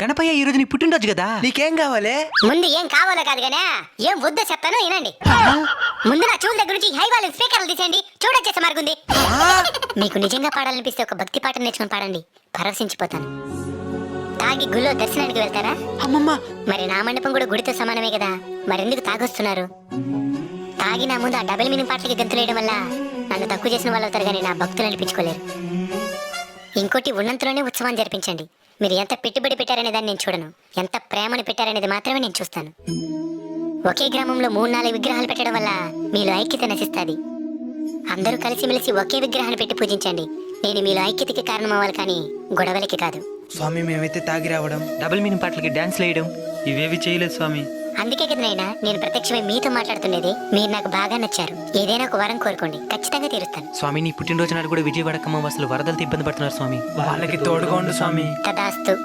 గణపయ్య ఈ రోజు నీ పుట్టినరోజు కదా, నీకేం కావాలి? ముందు ఏం కావాలో కాదు గానే ఏం వద్దో చెప్తాను వినండి. ముందు నా చూల దగ్గర నుంచి హై వాల్యూమ్ స్పీకర్లు తీసేయండి. చూడొచ్చేసే మార్గుంది. మీకు నిజంగా పాడాలనిపిస్తే ఒక భక్తి పాట నేర్చుకుని పాడండి, పరవశించిపోతాను. తాగి గుళ్ళో దర్శనానికి వెళ్తారా? అమ్మమ్మ, మరి నా మండపం కూడా గుడితో సమానమే కదా, మరెందుకు తాగొస్తున్నారు? తాగి నా ముందు ఆ డబుల్ మీనింగ్ పాటలకి గంతులేయడం వల్ల నన్ను తక్కువ చేసిన వాళ్ళు అవుతారు కానీ నా భక్తులు అనిపించుకోలేరు. ఇంకోటి, ఉన్నంతలోనే ఉత్సవాన్ని జరిపించండి. మీరు ఎంత పెట్టుబడి పెట్టారనే దాన్ని నేను చూడను, ఎంత ప్రేమను పెట్టారనేది మాత్రమే నేను చూస్తాను. ఒకే గ్రామంలో 3-4 విగ్రహాలు పెట్టడం వల్ల మీలో ఐక్యత నశిస్తుంది. అందరూ కలిసిమెలిసి ఒకే విగ్రహాన్ని పెట్టి పూజించండి. నేను మీలో ఐక్యతకి కారణం అవ్వాలి కానీ గొడవలకి కాదు. స్వామి మేమైతే తాగి రావడం, డబుల్ మీనింగ్ పాటలకి డాన్స్ వేయడం ఇవేవి చేయలేదు స్వామి. అందుకే కదా నైనా నేను ప్రత్యక్షమై మీతో మాట్లాడుతుండేది. మీరు నాకు బాగా నచ్చారు. ఏదైనా ఒక వరం కోరుకోండి, ఖచ్చితంగా తీరుస్తాను. స్వామి నీ పుట్టినరోజు నాడు కూడా విజయవాడ ఖమ్మం అసలు వరదలతో ఇబ్బంది పడుతున్నారు స్వామి, వాళ్ళకి తోడుగా ఉండు స్వామి. తదాస్తు.